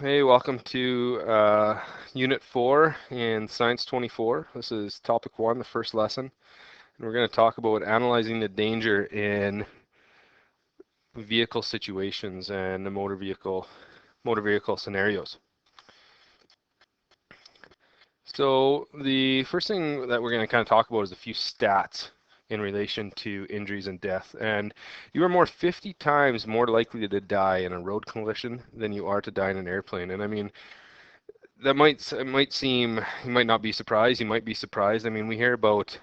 Hey, welcome to Unit 4 in Science 24. This is Topic 1, the first lesson, and we're going to talk about analyzing the danger in vehicle situations and the motor vehicle scenarios. So the first thing that we're going to kind of talk about is a few stats in relation to injuries and death. And you are 50 times more likely to die in a road collision than you are to die in an airplane. And I mean, it might seem, you might not be surprised, you might be surprised. I mean, we hear about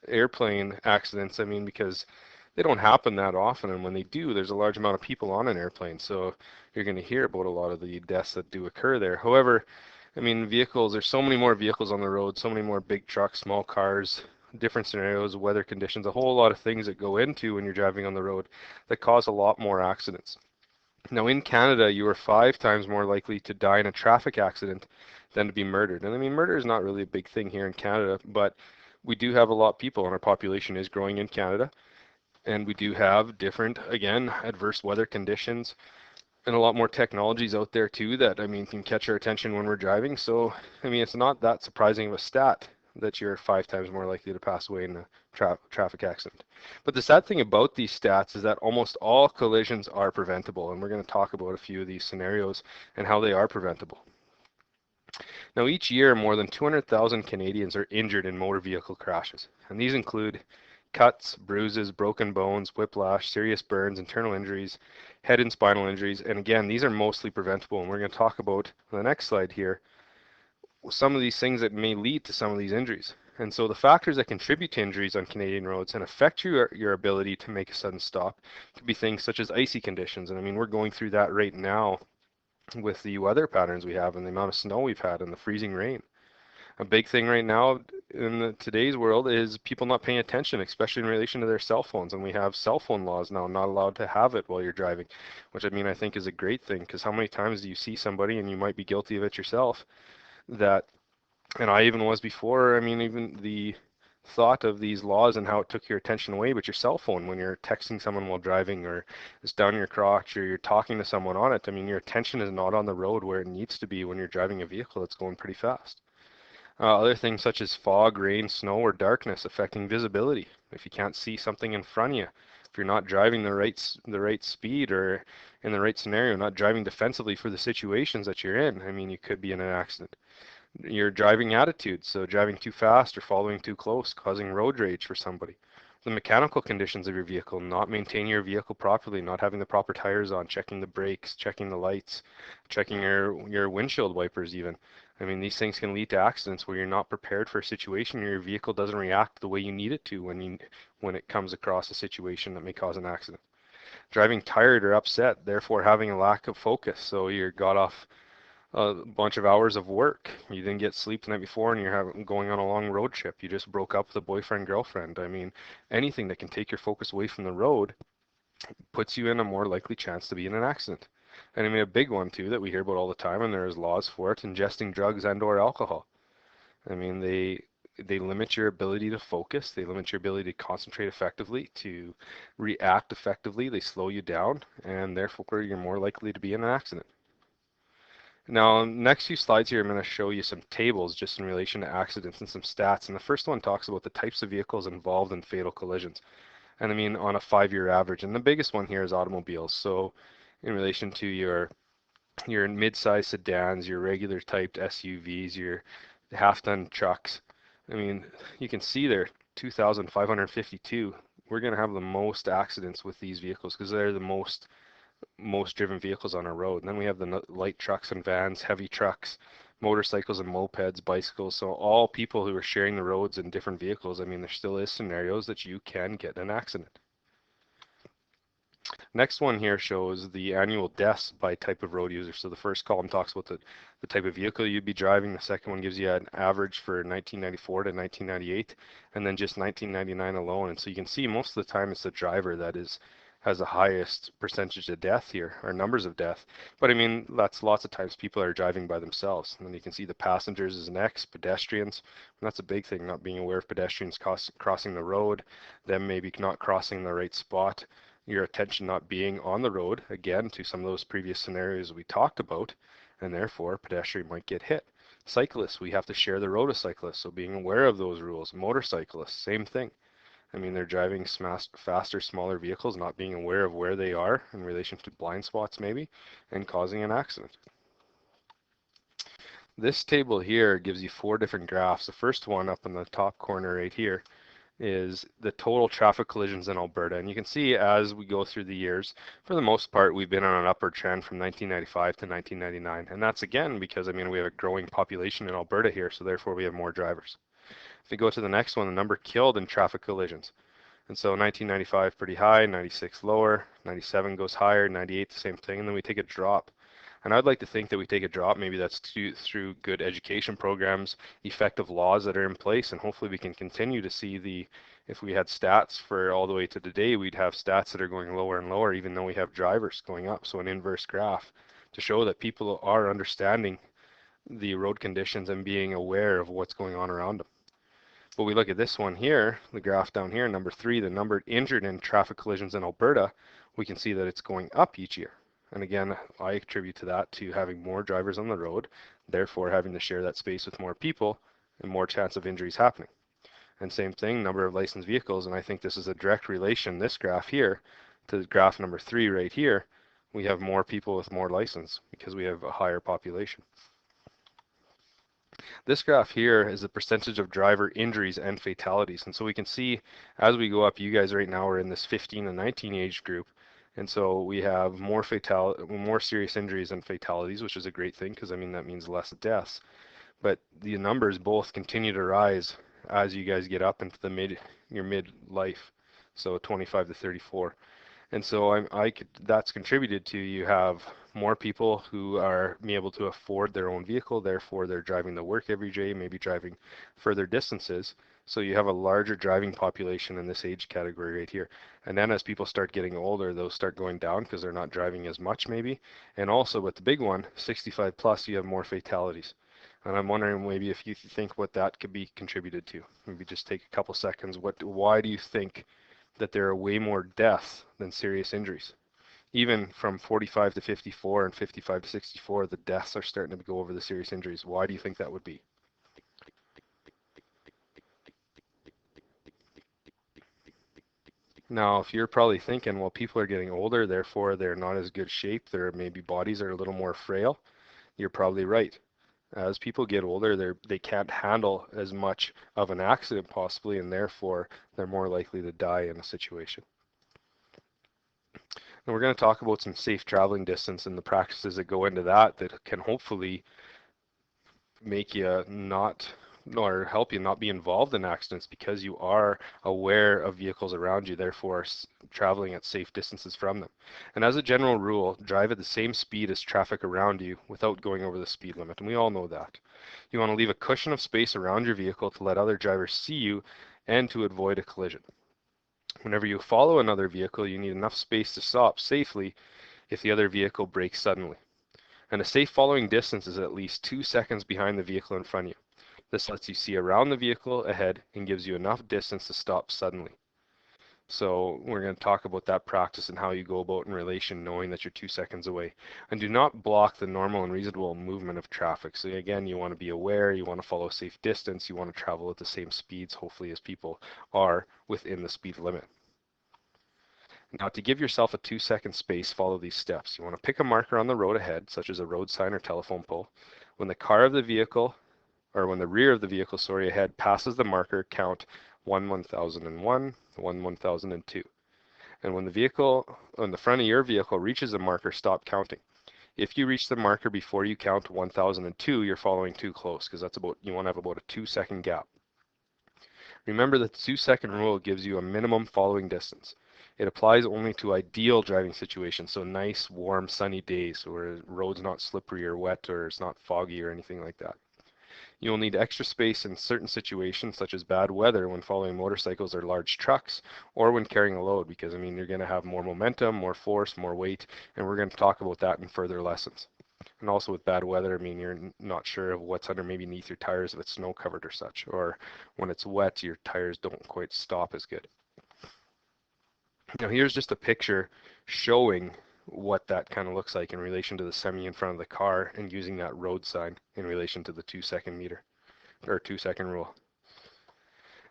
airplane accidents, I mean, because they don't happen that often, and when they do, there's a large amount of people on an airplane, so you're going to hear about a lot of the deaths that do occur there. However, I mean, vehicles, there's so many more vehicles on the road, so many more big trucks, small cars, different scenarios, weather conditions, a whole lot of things that go into when you're driving on the road that cause a lot more accidents. Now, in Canada, you are 5 times more likely to die in a traffic accident than to be murdered. And I mean, murder is not really a big thing here in Canada, but we do have a lot of people, and our population is growing in Canada. And we do have different, again, adverse weather conditions and a lot more technologies out there too that, I mean, can catch our attention when we're driving. So, I mean, it's not that surprising of a stat that you're 5 times more likely to pass away in a traffic accident. But the sad thing about these stats is that almost all collisions are preventable, and we're going to talk about a few of these scenarios and how they are preventable. Now, each year, more than 200,000 Canadians are injured in motor vehicle crashes, and these include cuts, bruises, broken bones, whiplash, serious burns, internal injuries, head and spinal injuries, and again, these are mostly preventable, and we're going to talk about on the next slide here some of these things that may lead to some of these injuries. And so the factors that contribute to injuries on Canadian roads and affect your ability to make a sudden stop could be things such as icy conditions. And I mean, we're going through that right now with the weather patterns we have and the amount of snow we've had and the freezing rain. A big thing right now in today's world is people not paying attention, especially in relation to their cell phones. And we have cell phone laws now, not allowed to have it while you're driving, which I mean, I think is a great thing because how many times do you see somebody, and you might be guilty of it yourself, that, and I even was before, I mean, even the thought of these laws and how it took your attention away, but your cell phone when you're texting someone while driving or it's down your crotch or you're talking to someone on it, I mean, your attention is not on the road where it needs to be when you're driving a vehicle that's going pretty fast. Other things such as fog, rain, snow, or darkness affecting visibility. If you can't see something in front of you, if you're not driving the right speed or in the right scenario, not driving defensively for the situations that you're in, I mean, you could be in an accident. Your driving attitude, so driving too fast or following too close, causing road rage for somebody. The mechanical conditions of your vehicle, not maintaining your vehicle properly, not having the proper tires on, checking the brakes, checking the lights, checking your windshield wipers even. I mean, these things can lead to accidents where you're not prepared for a situation or your vehicle doesn't react the way you need it to when it comes across a situation that may cause an accident. Driving tired or upset, therefore having a lack of focus. So you got off a bunch of hours of work. You didn't get sleep the night before and you're going on a long road trip. You just broke up with a boyfriend, girlfriend. I mean, anything that can take your focus away from the road puts you in a more likely chance to be in an accident. And I mean, a big one too that we hear about all the time, and there's laws for it, ingesting drugs and or alcohol. I mean, they limit your ability to focus, they limit your ability to concentrate effectively, to react effectively, they slow you down, and therefore you're more likely to be in an accident. Now, next few slides here, I'm going to show you some tables just in relation to accidents and some stats. And the first one talks about the types of vehicles involved in fatal collisions. And I mean on a 5-year average. And the biggest one here is automobiles. So in relation to your mid-size sedans, your regular typed SUVs, your half-ton trucks. I mean, you can see there, 2,552. We're going to have the most accidents with these vehicles because they're the most driven vehicles on our road. And then we have the light trucks and vans, heavy trucks, motorcycles and mopeds, bicycles. So all people who are sharing the roads in different vehicles. I mean, there still is scenarios that you can get in an accident. Next one here shows the annual deaths by type of road user. So the first column talks about the type of vehicle you'd be driving. The second one gives you an average for 1994 to 1998, and then just 1999 alone. And so you can see most of the time it's the driver that has the highest percentage of death here, or numbers of death. But I mean, that's lots of times people are driving by themselves. And then you can see the passengers is next, pedestrians. And that's a big thing, not being aware of pedestrians crossing the road, them maybe not crossing the right spot, your attention not being on the road, again, to some of those previous scenarios we talked about, and therefore pedestrian might get hit. Cyclists, we have to share the road with cyclists, so being aware of those rules. Motorcyclists, same thing. I mean, they're driving faster, smaller vehicles, not being aware of where they are in relation to blind spots maybe, and causing an accident. This table here gives you 4 different graphs. The first one up in the top corner right here is the total traffic collisions in Alberta. And you can see as we go through the years, for the most part, we've been on an upward trend from 1995 to 1999. And that's again because, I mean, we have a growing population in Alberta here, so therefore we have more drivers. If we go to the next one, the number killed in traffic collisions. And so 1995 pretty high, 96 lower, 97 goes higher, 98 the same thing, and then we take a drop. And I'd like to think that we take a drop, maybe that's through good education programs, effective laws that are in place, and hopefully we can continue to see if we had stats for all the way to today, we'd have stats that are going lower and lower, even though we have drivers going up. So an inverse graph to show that people are understanding the road conditions and being aware of what's going on around them. But we look at this one here, the graph down here, number 3, the number injured in traffic collisions in Alberta, we can see that it's going up each year. And again, I attribute to that to having more drivers on the road, therefore having to share that space with more people and more chance of injuries happening. And same thing, number of licensed vehicles, and I think this is a direct relation, this graph here, to graph number 3 right here. We have more people with more license because we have a higher population. This graph here is the percentage of driver injuries and fatalities. And so we can see as we go up, you guys right now are in this 15 and 19 age group. And so we have more serious injuries and fatalities, which is a great thing because I mean that means less deaths. But the numbers both continue to rise as you guys get up into your midlife, so 25 to 34. And so that's contributed to you have more people who are being able to afford their own vehicle, therefore they're driving to work every day, maybe driving further distances. So you have a larger driving population in this age category right here. And then as people start getting older, those start going down because they're not driving as much maybe. And also with the big one, 65 plus, you have more fatalities. And I'm wondering maybe if you think what that could be contributed to. Maybe just take a couple seconds. Why do you think that there are way more deaths than serious injuries? Even from 45 to 54 and 55 to 64, the deaths are starting to go over the serious injuries. Why do you think that would be? Now, if you're probably thinking, well, people are getting older, therefore they're not as good shape, their maybe bodies are a little more frail, you're probably right. As people get older, they can't handle as much of an accident possibly, and therefore they're more likely to die in a situation. And we're going to talk about some safe traveling distance and the practices that go into that can hopefully make you not or help you not be involved in accidents because you are aware of vehicles around you, therefore traveling at safe distances from them. And as a general rule, drive at the same speed as traffic around you without going over the speed limit, and we all know that. You want to leave a cushion of space around your vehicle to let other drivers see you and to avoid a collision. Whenever you follow another vehicle, you need enough space to stop safely if the other vehicle brakes suddenly. And a safe following distance is at least 2 seconds behind the vehicle in front of you. This lets you see around the vehicle ahead and gives you enough distance to stop suddenly. So we're going to talk about that practice and how you go about in relation knowing that you're 2 seconds away. And do not block the normal and reasonable movement of traffic. So again, you want to be aware, you want to follow a safe distance, you want to travel at the same speeds, hopefully, as people are within the speed limit. Now, to give yourself a 2-second space, follow these steps. You want to pick a marker on the road ahead, such as a road sign or telephone pole. When the rear of the vehicle, ahead passes the marker, count 1001, 1002. And when the front of your vehicle reaches the marker, stop counting. If you reach the marker before you count 1002, you're following too close because you want to have about a 2-second gap. Remember that the 2-second rule gives you a minimum following distance. It applies only to ideal driving situations, so nice, warm, sunny days where the road's not slippery or wet or it's not foggy or anything like that. You will need extra space in certain situations, such as bad weather when following motorcycles or large trucks, or when carrying a load, because I mean, you're going to have more momentum, more force, more weight, and we're going to talk about that in further lessons. And also with bad weather, I mean, you're not sure of what's underneath your tires if it's snow covered or such, or when it's wet, your tires don't quite stop as good. Now here's just a picture showing what that kind of looks like in relation to the semi in front of the car and using that road sign in relation to the 2-second meter or 2-second rule.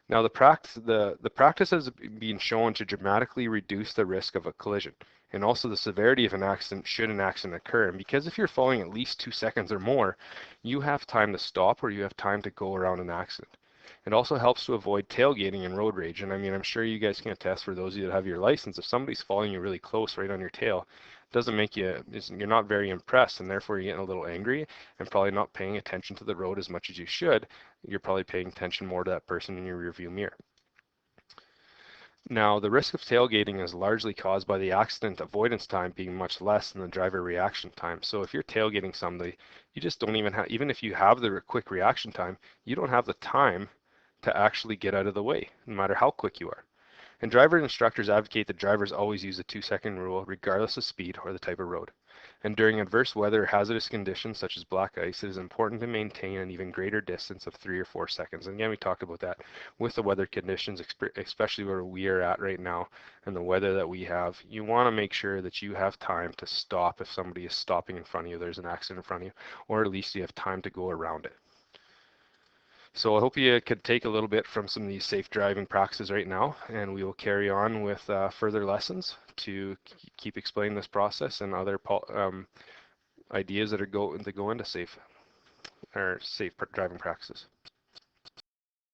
Now the practice has been shown to dramatically reduce the risk of a collision and also the severity of an accident should an accident occur. And because if you're following at least 2 seconds or more, you have time to stop or you have time to go around an accident. It also helps to avoid tailgating and road rage. And I mean, I'm sure you guys can attest for those of you that have your license, if somebody's following you really close right on your tail, it doesn't make you, you're not very impressed and therefore you're getting a little angry and probably not paying attention to the road as much as you should. You're probably paying attention more to that person in your rearview mirror. Now, the risk of tailgating is largely caused by the accident avoidance time being much less than the driver reaction time. So if you're tailgating somebody, you just don't even have, even if you have the quick reaction time, you don't have the time to actually get out of the way, no matter how quick you are. And driver instructors advocate that drivers always use the 2-second rule regardless of speed or the type of road. And during adverse weather or hazardous conditions such as black ice, it is important to maintain an even greater distance of 3 or 4 seconds. And again, we talked about that with the weather conditions, especially where we are at right now and the weather that we have. You want to make sure that you have time to stop if somebody is stopping in front of you, there's an accident in front of you, or at least you have time to go around it. So I hope you could take a little bit from some of these safe driving practices right now, and we will carry on with further lessons to keep explaining this process and other ideas that go into safe driving practices.